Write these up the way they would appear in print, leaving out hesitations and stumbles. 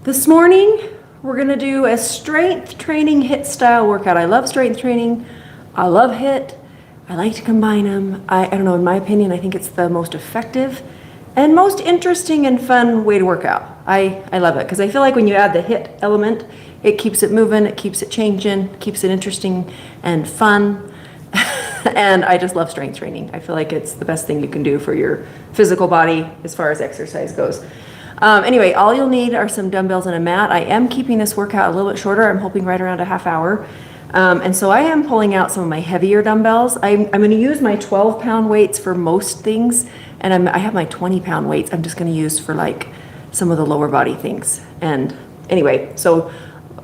This morning, we're gonna do a strength training HIIT style workout. I love strength training. I love HIIT. I like to combine them. I don't know, in my opinion, I think it's the most effective and most interesting and fun way to work out. I love it because I feel like when you add the HIIT element, it keeps it moving, it keeps it changing, keeps it interesting and fun. And I just love strength training. I feel like it's the best thing you can do for your physical body as far as exercise goes. Anyway, all you'll need are some dumbbells and a mat. I am keeping this workout a little bit shorter. I'm hoping right around a half hour. And so I am pulling out some of my heavier dumbbells. I'm going to use my 12-pound weights for most things, and I have my 20-pound weights I'm just going to use for like some of the lower body things. And anyway, so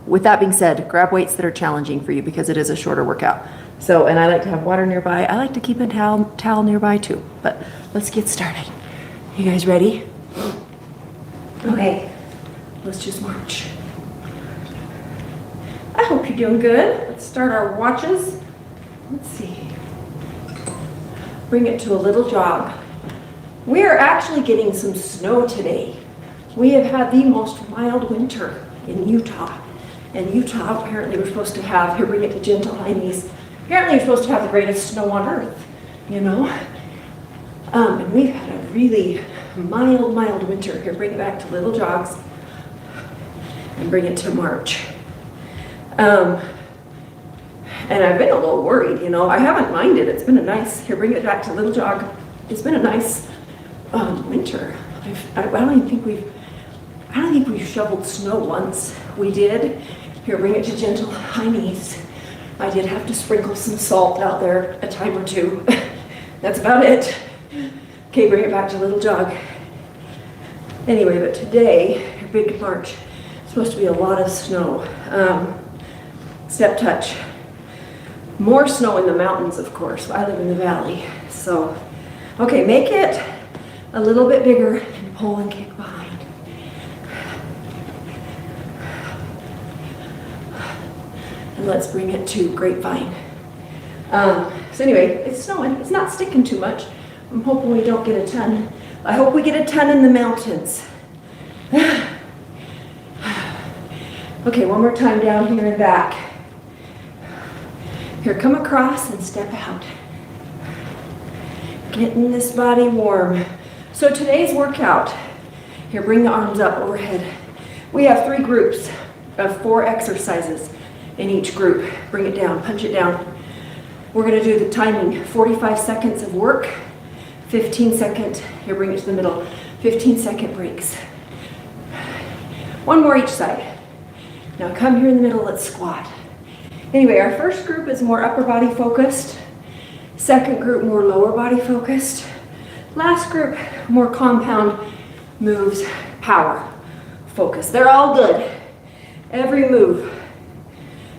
with that being said, grab weights that are challenging for you because it is a shorter workout. So, and I like to have water nearby. I like to keep a towel nearby too. But let's get started. You guys ready? Okay, let's just march. I hope you're doing good. Let's start our watches. Let's see. Bring it to a little jog. We are actually getting some snow today. We have had the most mild winter in Utah. And Utah, apparently we're supposed to have, here bring it to gentle high knees. Apparently we're supposed to have the greatest snow on earth, you know? And we've had a really mild winter. Here, bring it back to little jogs and bring it to march. And I've been a little worried, you know. I haven't minded. It's been a nice, here, bring it back to little jog. It's been a nice winter. I don't think we've shoveled snow once. We did. Here, bring it to gentle high knees. I did have to sprinkle some salt out there a time or two. That's about it. Okay, bring it back to little jog. Anyway, but today, your big march, it's supposed to be a lot of snow. Step touch. More snow in the mountains, of course. I live in the valley. So, okay, make it a little bit bigger and pull and kick behind. And let's bring it to grapevine. So anyway, it's snowing. It's not sticking too much. I'm hoping we don't get a ton. I hope we get a ton in the mountains. Okay, one more time down here and back. Here, come across and step out. Getting this body warm. So today's workout, here, bring the arms up overhead. We have 3 groups of 4 exercises in each group. Bring it down, punch it down. We're gonna do the timing, 45 seconds of work, 15-second, here, bring it to the middle, 15-second breaks. One more each side. Now come here in the middle, let's squat. Anyway, our first group is more upper body focused. Second group, more lower body focused. Last group, more compound moves, power focused. They're all good. Every move,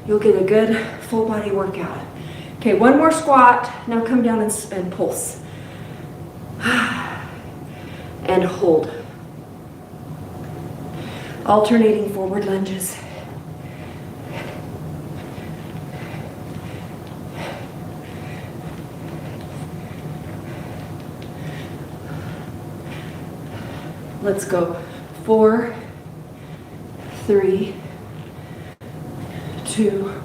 you'll get a good full body workout. Okay, one more squat. Now come down and pulse. And hold. Alternating forward lunges. Let's go. 4, 3, 2.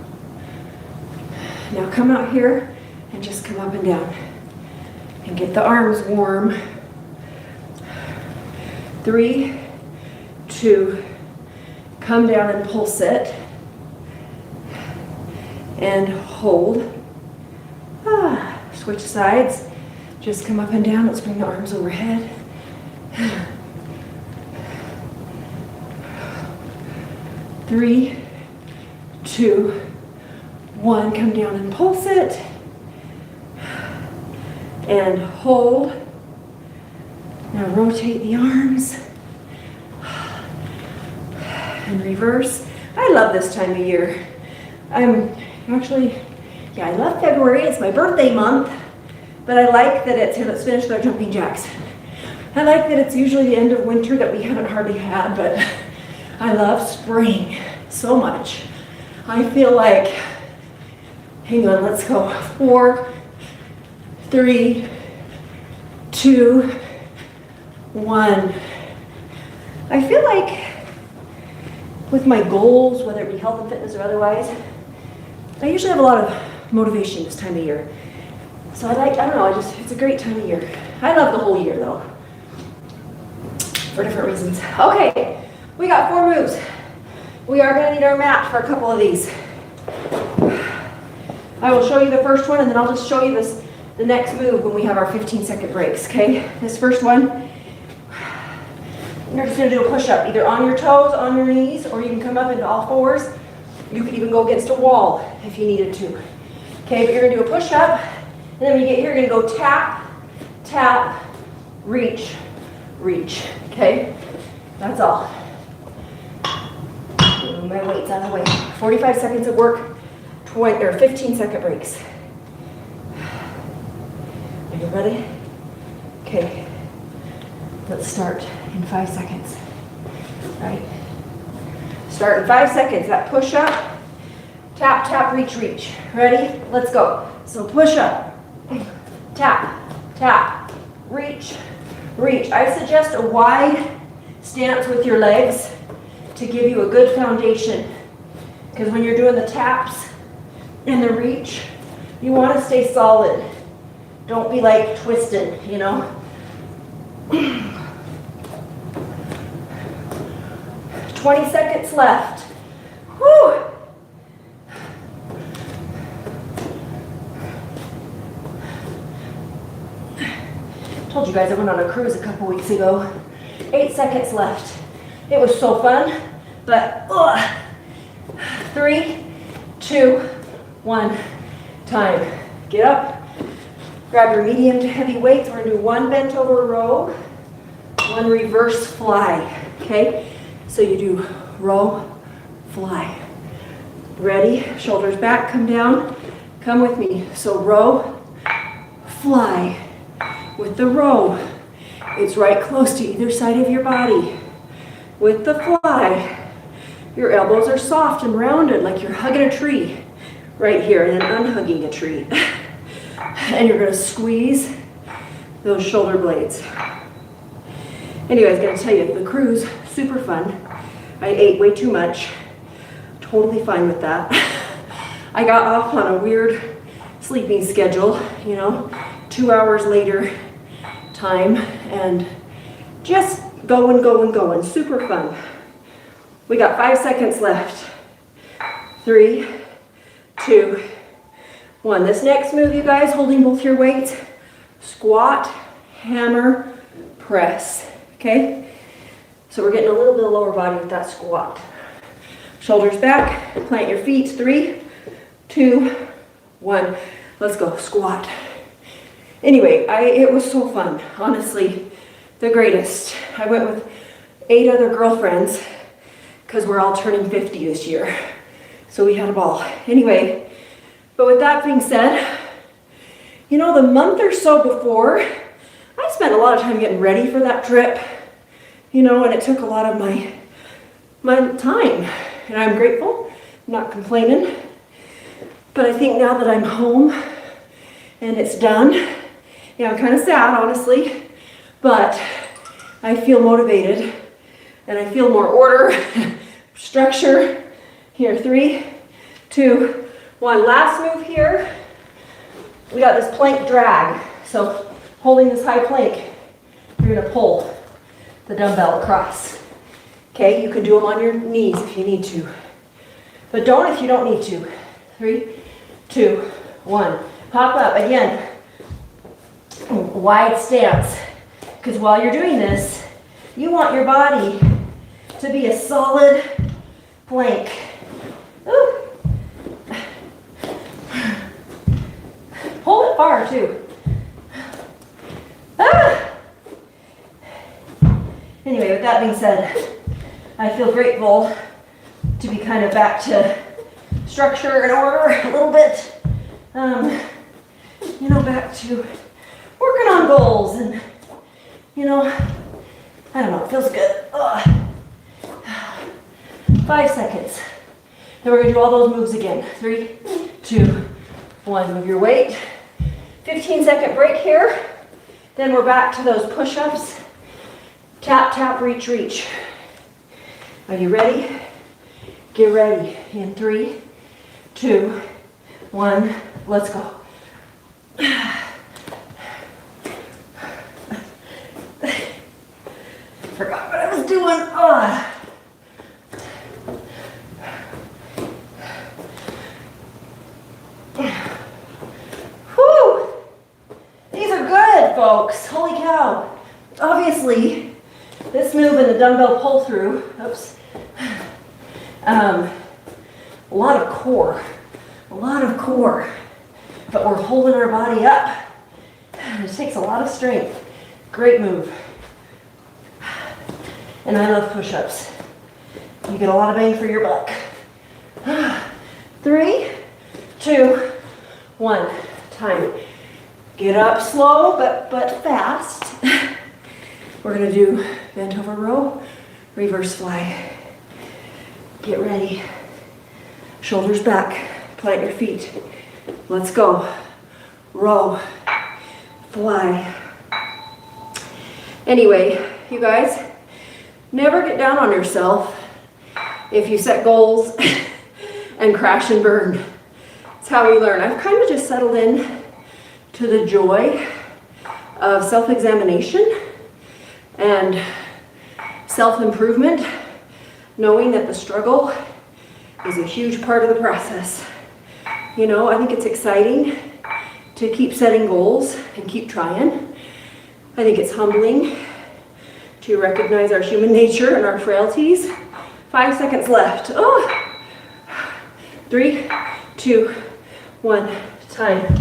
Now come out here and just come up and down and get the arms warm. 3, 2, come down and pulse it and hold. Switch sides. Just come up and down. Let's bring the arms overhead. 3, 2, 1, come down and pulse it and hold. Now rotate the arms and reverse. I love this time of year. I'm actually, I love February. It's my birthday month, but I like that it's, here, let's finish with our jumping jacks. I like that it's usually the end of winter that we haven't hardly had, but I love spring so much. I feel like, hang on, let's go. 4, 3, 2, 1. I feel like with my goals, whether it be health and fitness or otherwise, I usually have a lot of motivation this time of year. So I don't know, it's a great time of year. I love the whole year though, for different reasons. Okay, we got 4 moves. We are gonna need our mat for a couple of these. I will show you the first one and then I'll just show you the next move when we have our 15-second breaks, okay? This first one, you're just gonna do a push-up, either on your toes, on your knees, or you can come up into all fours. You could even go against a wall if you needed to. Okay, but you're gonna do a push-up, and then when you get here, you're gonna go tap, tap, reach, reach, okay? That's all. Move my weights out of the way. 45 seconds of work, 15-second breaks. Are you ready? Okay, let's start in 5 seconds, right? Start in 5 seconds, that push up, tap, tap, reach, reach. Ready? Let's go. So push up, tap, tap, reach, reach. I suggest a wide stance with your legs to give you a good foundation, because when you're doing the taps and the reach, you want to stay solid. Don't be like twisted, you know? 20 seconds left. Whew. Told you guys I went on a cruise a couple weeks ago. 8 seconds left. It was so fun, but 3, 2, 1, time. Get up, grab your medium to heavy weights. We're gonna do 1 bent over row, 1 reverse fly, okay? So you do row, fly. Ready? Shoulders back, come down. Come with me. So row, fly. With the row, it's right close to either side of your body. With the fly, your elbows are soft and rounded like you're hugging a tree right here and then unhugging a tree. And you're gonna squeeze those shoulder blades. Anyway, I was gonna tell you, the cruise, super fun. I ate way too much. Totally fine with that. I got off on a weird sleeping schedule, you know, 2 hours later time, and just going, going, going. Super fun. We got 5 seconds left. 3, 2, 1. This next move, you guys, holding both your weights, squat, hammer, press, okay? So we're getting a little bit of lower body with that squat. Shoulders back, plant your feet. 3, 2, 1. Let's go, squat. Anyway, it was so fun, honestly, the greatest. I went with 8 other girlfriends because we're all turning 50 this year. So we had a ball. Anyway, but with that being said, you know, the month or so before, I spent a lot of time getting ready for that trip, you know, and it took a lot of my time. And I'm grateful, I'm not complaining. But I think now that I'm home and it's done, yeah, I'm kind of sad, honestly, but I feel motivated and I feel more order, structure. Here, 3, 2, 1. Last move here. We got this plank drag. So holding this high plank, you're gonna pull the dumbbell across. Okay, you can do them on your knees if you need to, but don't if you don't need to. 3, 2, 1. Pop up again. Wide stance, because while you're doing this, you want your body to be a solid plank. Ooh. Pull it far too. Ah. Anyway, with that being said, I feel grateful to be kind of back to structure and order a little bit. You know, back to working on goals and, you know, I don't know, it feels good. Ugh. 5 seconds. Then we're gonna do all those moves again. 3, 2, 1. Move your weight. 15-second break here. Then we're back to those push-ups. Tap, tap, reach, reach. Are you ready? Get ready. In 3, 2, 1, let's go. Forgot what I was doing. Oh. Whew. These are good, folks. Holy cow. Obviously, this move in the dumbbell pull through, oops, a lot of core, but we're holding our body up. It takes a lot of strength. Great move. And I love push-ups. You get a lot of bang for your buck. 3, 2, 1, time. Get up slow, but fast. We're gonna do bent over row, reverse fly. Get ready. Shoulders back, plant your feet. Let's go. Row, fly. Anyway, you guys, never get down on yourself if you set goals and crash and burn. It's how we learn. I've kind of just settled in to the joy of self-examination and self-improvement, knowing that the struggle is a huge part of the process. You know, I think it's exciting to keep setting goals and keep trying. I think it's humbling to recognize our human nature and our frailties. 5 seconds left. Oh. 3, 2, 1, time.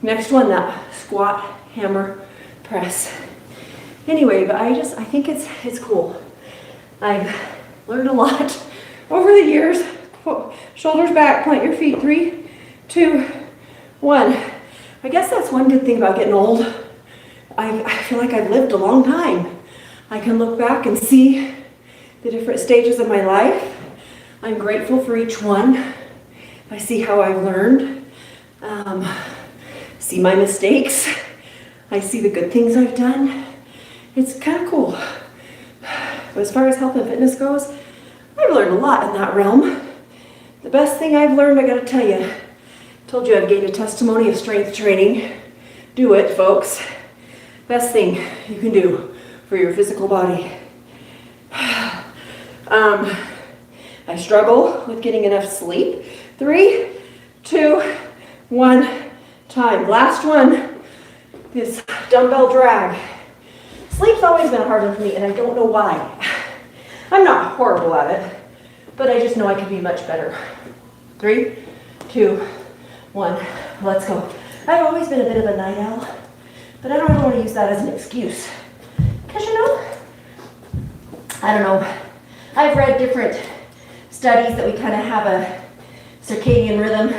Next one, that squat, hammer, press. Anyway, but I think it's cool. I've learned a lot over the years. Shoulders back, plant your feet. 3, 2, 1. I guess that's one good thing about getting old. I feel like I've lived a long time. I can look back and see the different stages of my life. I'm grateful for each one. I see how I've learned. See my mistakes. I see the good things I've done. It's kind of cool. But as far as health and fitness goes, I've learned a lot in that realm. The best thing I've learned, I gotta tell you, I told you I've gained a testimony of strength training. Do it, folks. Best thing you can do for your physical body. I struggle with getting enough sleep. 3, 2, 1, time. Last one, this dumbbell drag. Sleep's always been harder for me, and I don't know why. I'm not horrible at it, but I just know I can be much better. 3, 2, 1, let's go. I've always been a bit of a night owl, but I don't ever want to use that as an excuse. Because, you know, I don't know. I've read different studies that we kind of have a circadian rhythm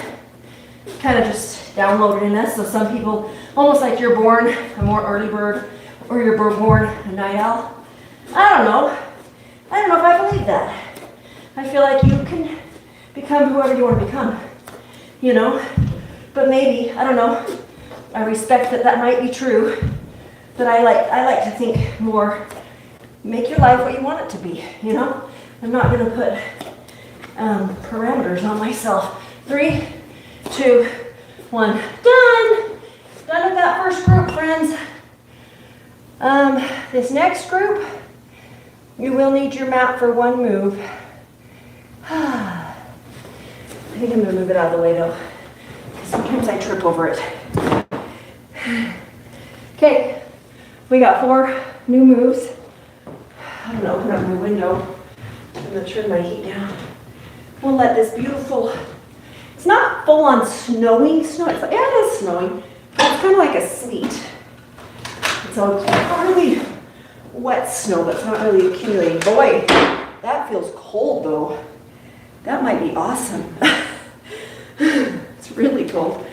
kind of just downloaded in us. So some people, almost like you're born a more early bird or you're born a night owl. I don't know. I don't know if I believe that. I feel like you can become whoever you want to become, you know? But maybe, I don't know. I respect that might be true. But I like to think more, make your life what you want it to be, you know? I'm not going to put parameters on myself. 3, 2, 1, done. Done with that first group, friends. This next group, you will need your mat for one move. I think I'm going to move it out of the way though, because sometimes I trip over it. Okay, we got 4 new moves. I'm going to open up my window. I'm going to turn my heat down. We'll let this beautiful, it's not full on snowing snow. It's like, yeah, it is snowing. It's kind of like a sleet. So it's not really wet snow, but it's not really accumulating. Boy, that feels cold though. That might be awesome. It's really cold.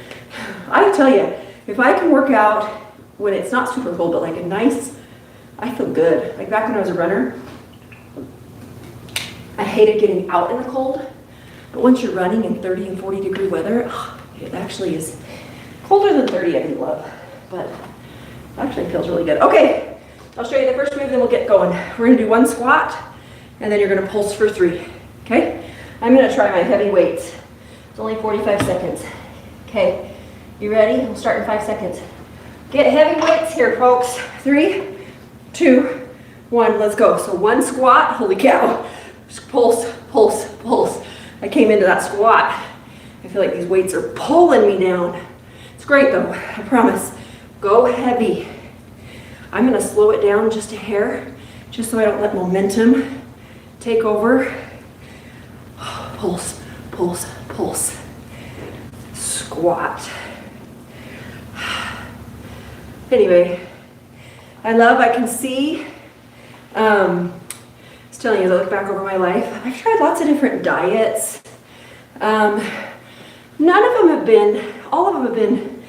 I tell you, if I can work out when it's not super cold, but like a nice, I feel good. Like back when I was a runner, I hated getting out in the cold. But once you're running in 30 and 40 degree weather, it actually is colder than 30, I do love. But actually it feels really good. Okay, I'll show you the first move, then we'll get going. We're gonna do 1 squat, and then you're gonna pulse for 3, okay? I'm gonna try my heavy weights. It's only 45 seconds. Okay, you ready? We'll start in 5 seconds. Get heavy weights here, folks. 3, 2, 1, let's go. So one squat, holy cow. Pulse, pulse, pulse. I came into that squat. I feel like these weights are pulling me down. It's great though, I promise. Go heavy. I'm gonna slow it down just a hair, just so I don't let momentum take over. Pulse, pulse, pulse. Squat. Anyway, I can see, I was telling you, as I look back over my life, I've tried lots of different diets. None of them have been, all of them have been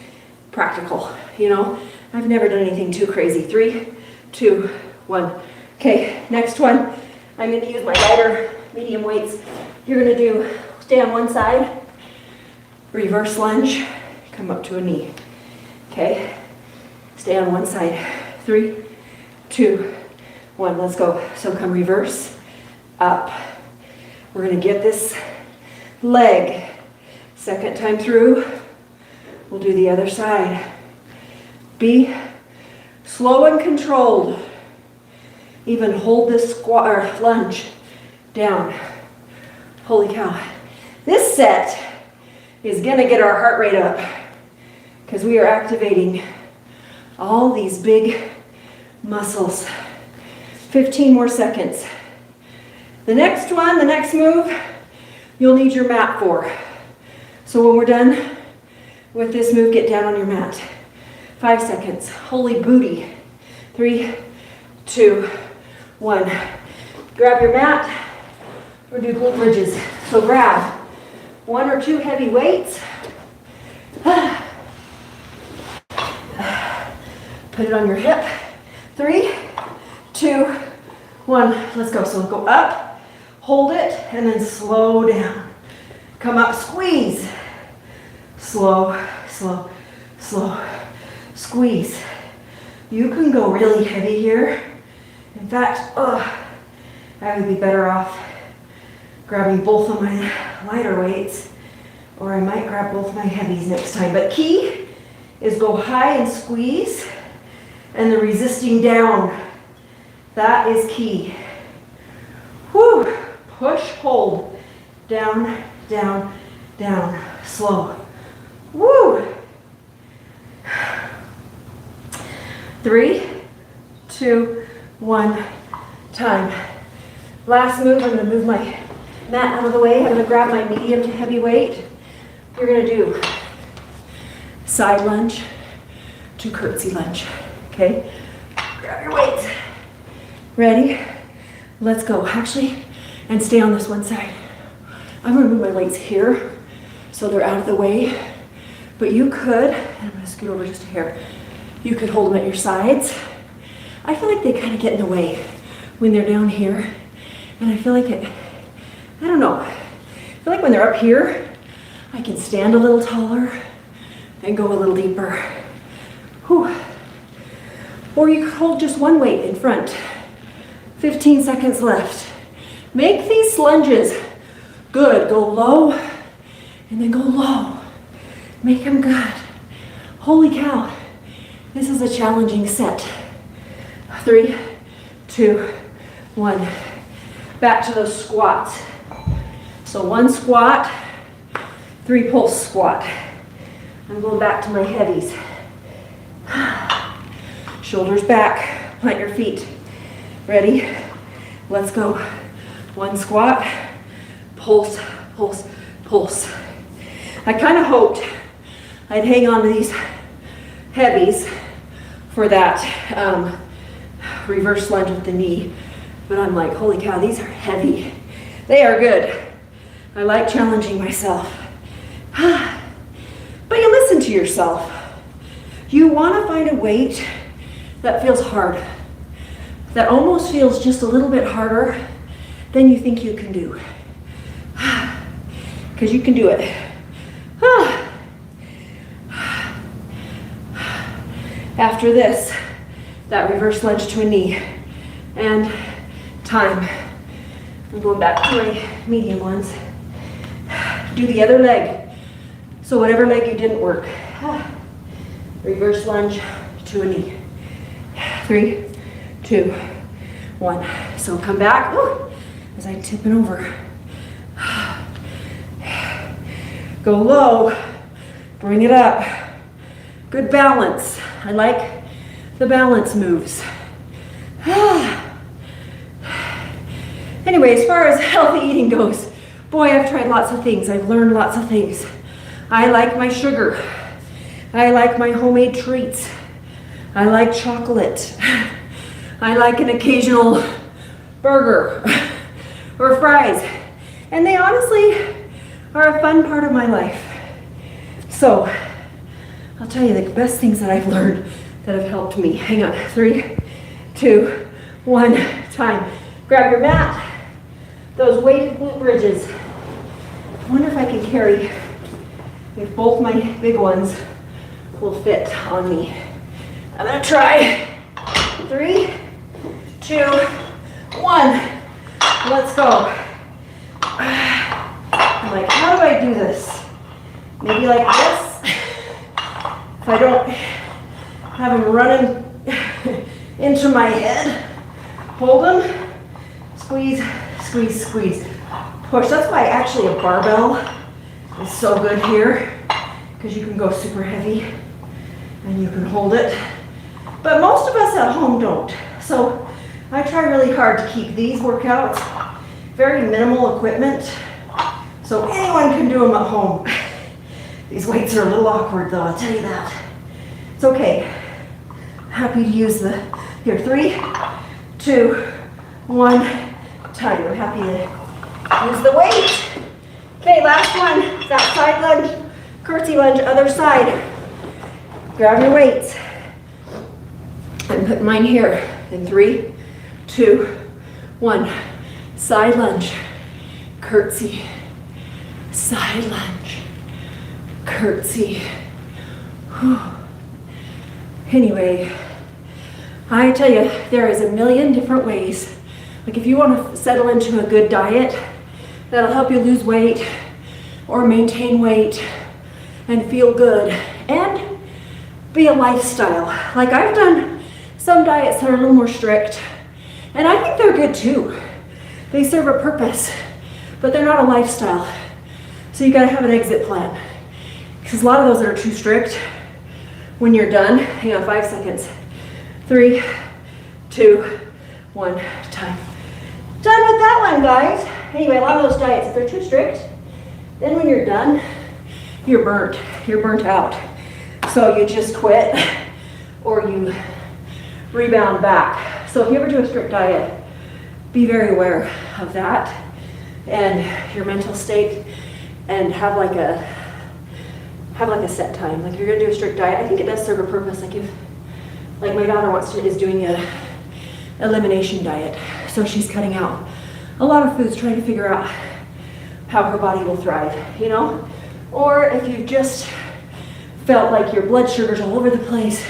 practical, you know. I've never done anything too crazy. 3, 2, 1. Okay, next one. I'm gonna use my lighter medium weights. You're gonna do, stay on one side, reverse lunge, come up to a knee. Okay, stay on one side. 3, 2, 1, let's go. So come reverse, up. We're gonna get this leg. Second time through, we'll do the other side. Be slow and controlled. Even hold this squat or lunge down. Holy cow. This set is gonna get our heart rate up because we are activating all these big muscles. 15 more seconds. The next one, the next move, you'll need your mat for. So when we're done with this move, get down on your mat. 5 seconds. Holy booty. 3, 2, 1. Grab your mat or do glute bridges. So grab 1 or 2 heavy weights. Put it on your hip. 3, 2, 1. Let's go. So go up, hold it, and then slow down. Come up, squeeze. Slow, slow, slow. Squeeze. You can go really heavy here. In fact, I would be better off grabbing both of my lighter weights, or I might grab both my heavies next time. But key is go high and squeeze, and the resisting down. That is key. Whew. Push, hold. Down, down, down. Slow. Woo! 3, 2, 1, time. Last move, I'm gonna move my mat out of the way. I'm gonna grab my medium to heavy weight. You're gonna do side lunge to curtsy lunge, okay? Grab your weights. Ready? Let's go. Actually, and stay on this one side. I'm gonna move my weights here so they're out of the way, but you could, I'm gonna scoot over just a hair, you could hold them at your sides. I feel like they kind of get in the way when they're down here, and I feel like I don't know, I feel like when they're up here, I can stand a little taller and go a little deeper. Whew. Or you could hold just one weight in front. 15 seconds left. Make these lunges good. Go low and then go low. Make them good. Holy cow. This is a challenging set. 3, 2, 1. Back to those squats. So 1 squat, 3 pulse squat. I'm going back to my heavies. Shoulders back, plant your feet. Ready? Let's go. 1 squat, pulse, pulse, pulse. I kind of hoped I'd hang on to these heavies for that reverse lunge with the knee, but I'm like, holy cow, these are heavy. They are good. I like challenging myself. But you listen to yourself. You want to find a weight that feels hard, that almost feels just a little bit harder than you think you can do. Because you can do it. After this, that reverse lunge to a knee, and time. I'm going back to my medium ones. Do the other leg. So whatever leg you didn't work. Reverse lunge to a knee. 3, 2, 1. So come back as I tip it over. Go low, bring it up. Good balance. I like the balance moves. Anyway, as far as healthy eating goes, boy, I've tried lots of things. I've learned lots of things. I like my sugar. I like my homemade treats. I like chocolate. I like an occasional burger or fries. And they honestly are a fun part of my life. So, I'll tell you the best things that I've learned that have helped me. Hang on, 3, 2, 1, time. Grab your mat. Those weighted glute bridges. I wonder if I can carry, if both my big ones will fit on me. I'm gonna try. 3, 2, 1. Let's go. I'm like, how do I do this? Maybe like this. If I don't have them running into my head, hold them, squeeze, squeeze, squeeze. Push. That's why actually a barbell is so good here, because you can go super heavy and you can hold it. But most of us at home don't. So I try really hard to keep these workouts very minimal equipment, so anyone can do them at home. These weights are a little awkward though, I'll tell you that. It's okay. Happy to use the, here, 3, 2, 1, time. I'm happy to use the weight. Okay, last one, that side lunge, curtsy lunge, other side. Grab your weights. I'm putting mine here in 3, 2, 1. Side lunge, curtsy, side lunge, curtsy. Whew. Anyway, I tell you, there is a million different ways. Like if you want to settle into a good diet that'll help you lose weight or maintain weight and feel good and be a lifestyle. Like I've done some diets that are a little more strict, and I think they're good too. They serve a purpose, but they're not a lifestyle. So you gotta have an exit plan. Because a lot of those that are too strict, when you're done, hang on, 5 seconds. 3, 2, 1, time. Done with that one, guys. Anyway, a lot of those diets, if they're too strict, then when you're done, you're burnt. You're burnt out. So you just quit or you rebound back. So if you ever do a strict diet, be very aware of that and your mental state, and have like a set time. Like if you're gonna do a strict diet, I think it does serve a purpose. Like my daughter is doing a elimination diet, so she's cutting out a lot of foods, trying to figure out how her body will thrive, you know? Or if you've just felt like your blood sugar's all over the place,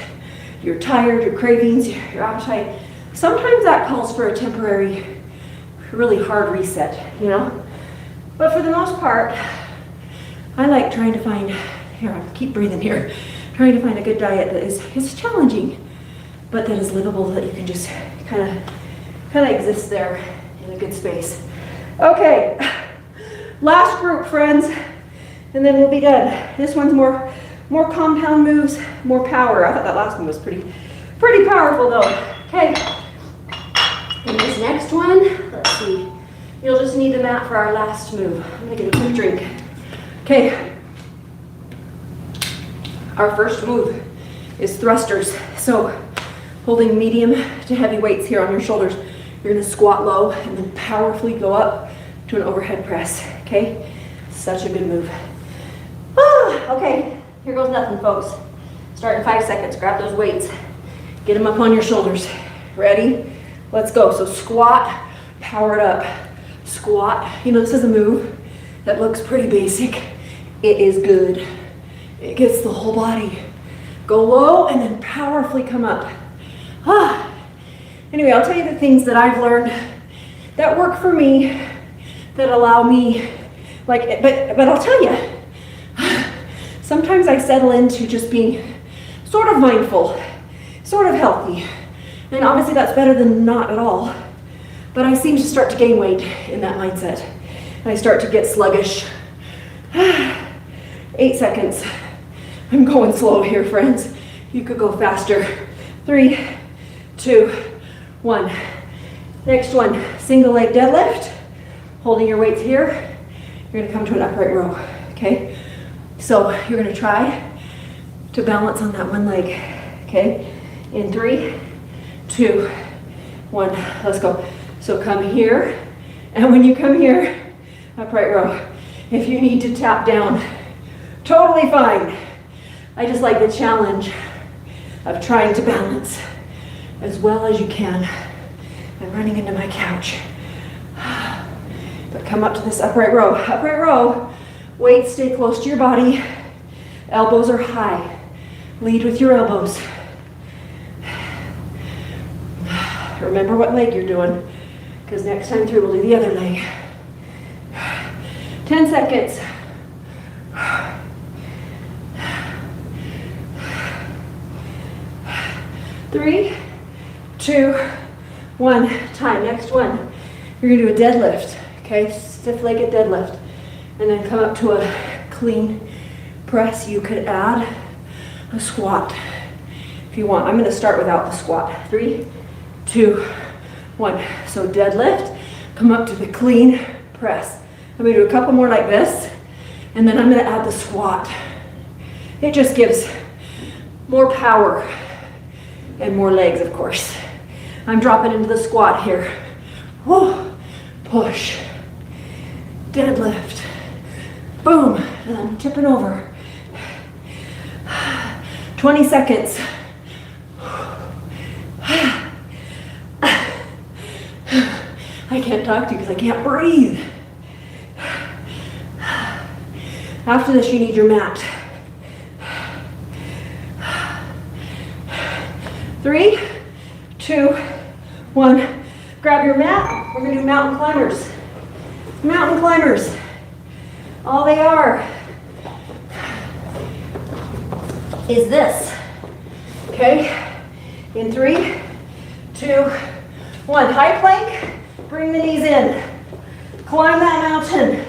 you're tired, your cravings, your appetite, sometimes that calls for a temporary, really hard reset, you know? But for the most part, I like trying to find, here, I keep breathing here, trying to find a good diet that is challenging, but that is livable, that you can just kind of exist there in a good space. Okay, last group, friends, and then we'll be done. This one's more compound moves, more power. I thought that last one was pretty powerful though. Okay, and this next one, let's see. You'll just need the mat for our last move. I'm gonna get a quick drink. Okay, our first move is thrusters. So holding medium to heavy weights here on your shoulders, you're gonna squat low and then powerfully go up to an overhead press, okay? Such a good move. Okay, here goes nothing, folks. Start in 5 seconds, grab those weights, get them up on your shoulders. Ready? Let's go. So squat, power it up. Squat, you know, this is a move that looks pretty basic. It is good. It gets the whole body. Go low and then powerfully come up. Anyway, I'll tell you the things that I've learned that work for me, that allow me Like, but I'll tell you, sometimes I settle into just being sort of mindful, sort of healthy. And obviously that's better than not at all. But I seem to start to gain weight in that mindset. And I start to get sluggish. 8 seconds. I'm going slow here, friends. You could go faster. 3, 2, 1. Next one, single leg deadlift. Holding your weights here. You're gonna come to an upright row, okay? So you're gonna try to balance on that one leg, okay? In 3, 2, 1, let's go. So come here, and when you come here, upright row. If you need to tap down, totally fine. I just like the challenge of trying to balance as well as you can. I'm running into my couch. But come up to this upright row. Upright row, weights stay close to your body. Elbows are high. Lead with your elbows. Remember what leg you're doing, because next time through we'll do the other leg. 10 seconds. 3, 2, 1. Time. Next one. You're going to do a deadlift. Okay, stiff-legged deadlift. And then come up to a clean press. You could add a squat if you want. I'm going to start without the squat. 3, 2, 1. So deadlift, come up to the clean press. I'm going to do a couple more like this, and then I'm going to add the squat. It just gives more power and more legs, of course. I'm dropping into the squat here. Whoa, push, deadlift, boom, and I'm tipping over. 20 seconds. I can't talk to you because I can't breathe. After this, you need your mat. 3, 2, 1. Grab your mat. We're going to do mountain climbers. Mountain climbers. All they are is this. Okay? In 3, 2, 1. High plank. Bring the knees in. Climb that mountain.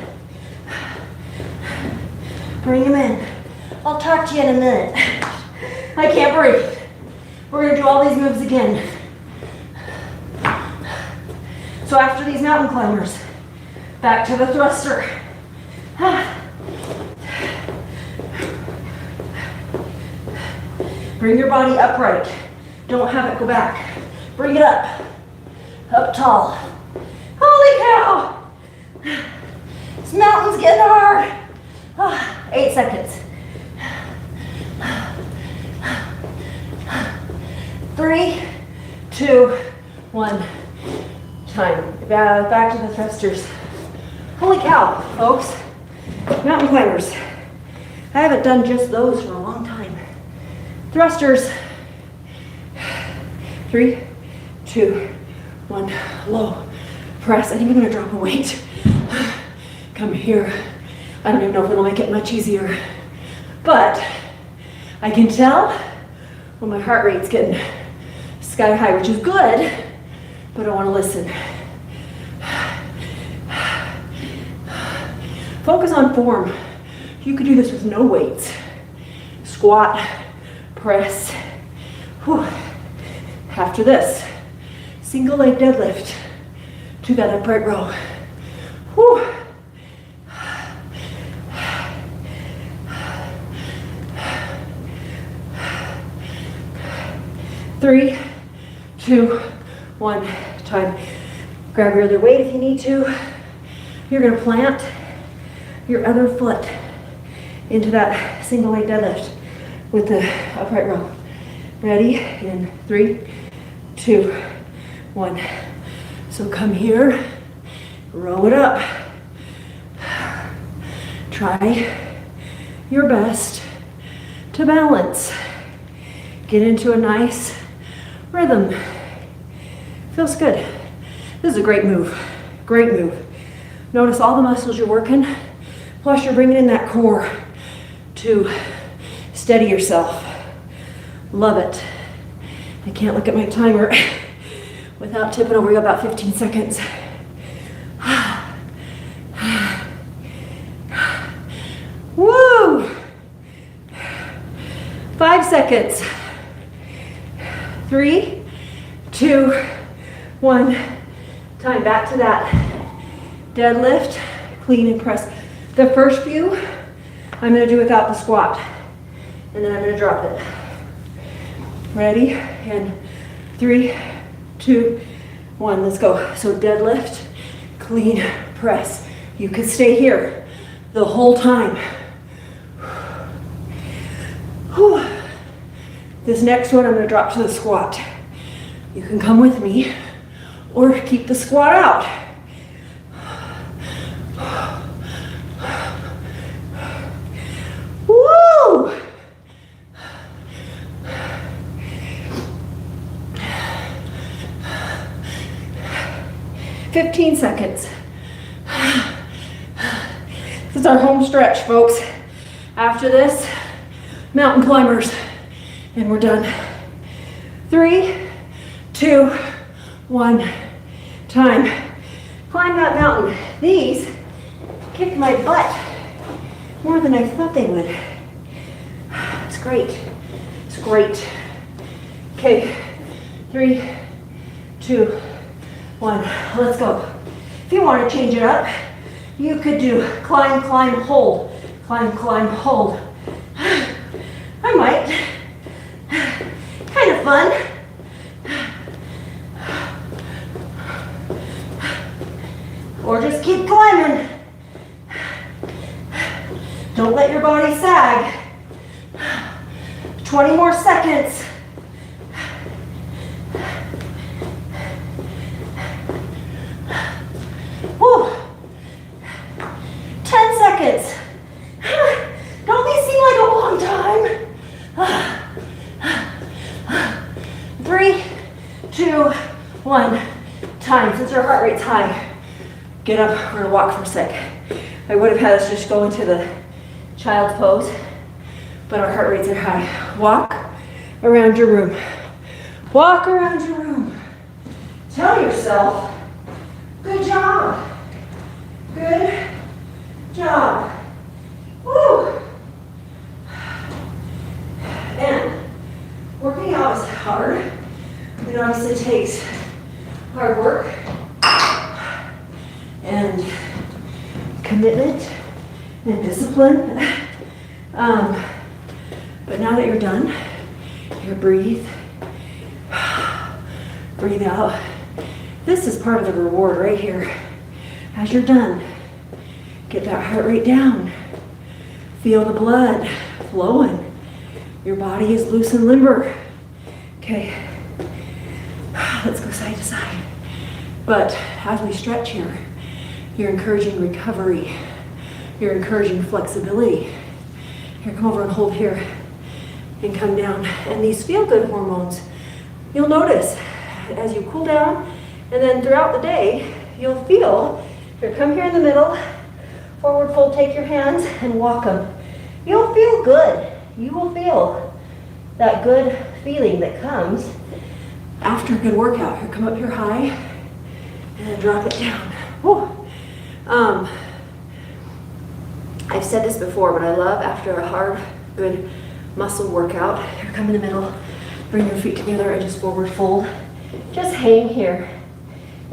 Bring them in. I'll talk to you in a minute. I can't breathe. We're going to do all these moves again. So after these mountain climbers, back to the thruster. Bring your body upright. Don't have it go back. Bring it up. Up tall. Holy cow! This mountain's getting hard. 8 seconds. 3, 2, 1. Time. Back to the thrusters. Holy cow, folks. Mountain climbers. I haven't done just those for a long time. Thrusters. 3, 2, 1. Low. Press. I think I'm going to drop a weight. Come here. I don't even know if it'll make it much easier. But I can tell when my heart rate's getting sky high, which is good, but I want to listen. Focus on form. You could do this with no weights. Squat, press. Whew. After this, single leg deadlift to that upright row. Whew. 3, 2, 1. Time. Grab your other weight if you need to. You're going to plant your other foot into that single leg deadlift with the upright row. Ready? In 3, 2, 1. So come here, row it up. Try your best to balance. Get into a nice rhythm. Feels good. This is a great move. Great move. Notice all the muscles you're working. Plus you're bringing in that core to steady yourself. Love it. I can't look at my timer without tipping over. We got about 15 seconds. Woo! 5 seconds. 3, 2, 1. Time. Back to that deadlift, clean and press. The first few I'm going to do without the squat, and then I'm going to drop it. Ready? And 3, 2, 1. Let's go. So deadlift, clean, press. You could stay here the whole time. Whew. This next one I'm going to drop to the squat. You can come with me or keep the squat out. Woo! 15 seconds. This is our home stretch, folks. After this, mountain climbers, and we're done. 3, 2, 1. Time. Climb that mountain. These kicked my butt more than I thought they would. It's great. It's great. Okay. 3, 2, 1. Let's go. If you want to change it up, you could do climb, climb, hold. Climb, climb, hold. I might. Kind of fun. Or just keep climbing. Don't let your body sag. 20 more seconds. Whew. 10 seconds. Don't these seem like a long time? 3, 2, 1. Time. Since your heart rate's high, get up. We're gonna walk for a sec. I would have had us just go into the child's pose, but our heart rates are high. Walk around your room. Walk around your room. Tell yourself, good job. Good job. Woo. And working out is hard. It obviously takes hard work and commitment and discipline. But now that you're done, you breathe. Breathe out. This is part of the reward right here. As you're done, get that heart rate down. Feel the blood flowing. Your body is loose and limber. Okay, let's go side to side. But as we stretch here, you're encouraging recovery. You're encouraging flexibility. Here, come over and hold here and come down. And these feel-good hormones, you'll notice as you cool down, and then throughout the day, you'll feel, here, come here in the middle, forward fold, take your hands and walk them. You'll feel good. You will feel that good feeling that comes after a good workout. Here, come up here high and then drop it down. Whew. I've said this before, but I love after a hard, good muscle workout. Here, come in the middle, bring your feet together and just forward fold. Just hang here.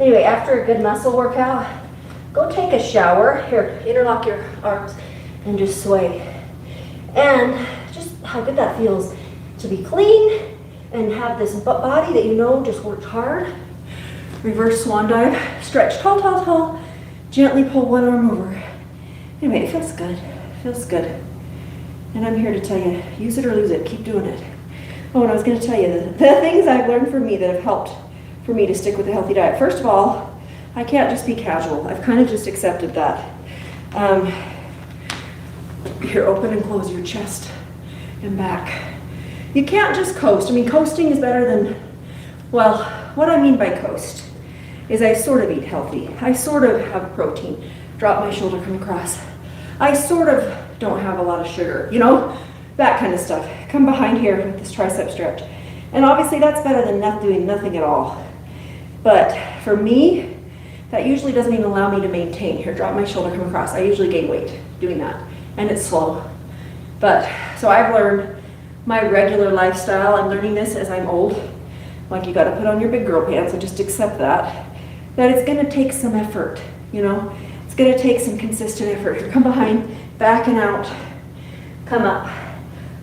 Anyway, after a good muscle workout, go take a shower. Here, interlock your arms and just sway. And just how good that feels to be clean and have this body that you know just worked hard. Reverse swan dive, stretch tall, tall, tall. Gently pull one arm over. Anyway, it feels good. It feels good. And I'm here to tell you, use it or lose it. Keep doing it. Oh, and I was going to tell you the things I've learned from me that have helped for me to stick with a healthy diet. First of all, I can't just be casual. I've kind of just accepted that. Here, open and close your chest and back. You can't just coast. I mean, coasting is better than, well, what I mean by coast is I sort of eat healthy. I sort of have protein. Drop my shoulder, come across. I sort of don't have a lot of sugar, you know, that kind of stuff. Come behind here with this tricep stretch. And obviously that's better than not doing nothing at all. But for me, that usually doesn't even allow me to maintain. Here, drop my shoulder, come across. I usually gain weight doing that, and it's slow. But, so I've learned my regular lifestyle, I'm learning this as I'm old, like you gotta put on your big girl pants and just accept that it's gonna take some effort, you know? It's gonna take some consistent effort. Here, come behind, back and out, come up.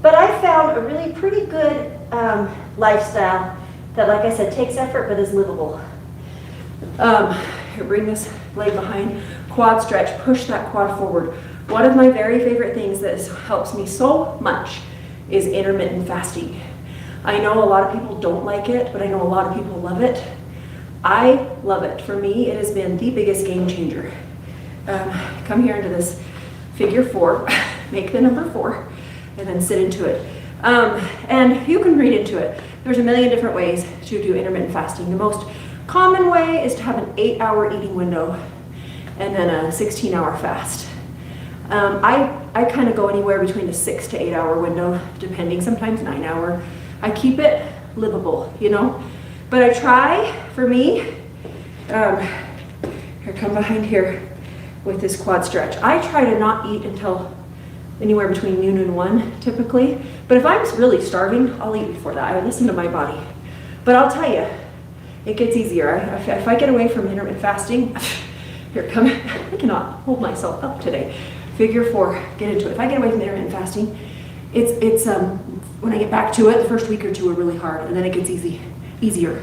But I found a really pretty good lifestyle that, like I said, takes effort but is livable. Here, bring this leg behind, quad stretch, push that quad forward. One of my very favorite things that helps me so much is intermittent fasting. I know a lot of people don't like it, but I know a lot of people love it. I love it. For me, it has been the biggest game changer. Come here into this figure 4, make the number 4, and then sit into it. And you can read into it. There's a million different ways to do intermittent fasting. The most common way is to have an 8-hour eating window and then a 16-hour fast. I kind of go anywhere between a 6 to 8 hour window, depending, sometimes 9 hour. I keep it livable, you know, but I try, for me, here, come behind here with this quad stretch. I try to not eat until anywhere between noon and 1 typically, but if I'm really starving, I'll eat before that. I listen to my body. But I'll tell you, it gets easier. If I get away from intermittent fasting, here, come, I cannot hold myself up today. Figure 4, get into it. If I get away from intermittent fasting, it's when I get back to it, the first week or 2 are really hard, and then it gets easier.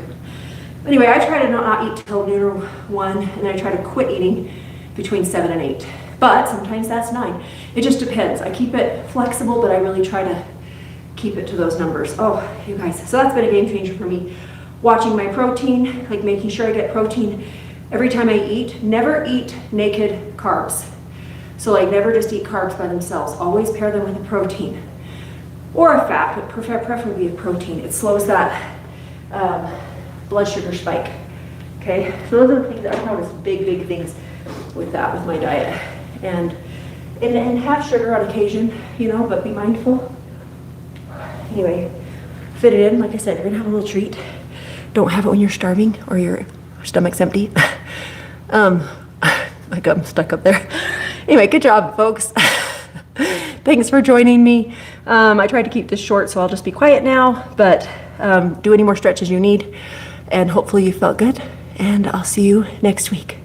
Anyway, I try to not eat till noon or 1, and then I try to quit eating between 7 and 8. But sometimes that's 9. It just depends. I keep it flexible, but I really try to keep it to those numbers. Oh, you guys, so that's been a game changer for me. Watching my protein, like making sure I get protein every time I eat. Never eat naked carbs. So like never just eat carbs by themselves. Always pair them with a protein or a fat, but preferably a protein. It slows that blood sugar spike. Okay, so those are the things that I've noticed, big things with that, with my diet. And have sugar on occasion, you know, but be mindful. Anyway, fit it in. Like I said, you're gonna have a little treat. Don't have it when you're starving or your stomach's empty. My gum's stuck up there. Anyway, good job, folks. Thanks for joining me. I tried to keep this short, so I'll just be quiet now, but do any more stretches you need, and hopefully you felt good, and I'll see you next week.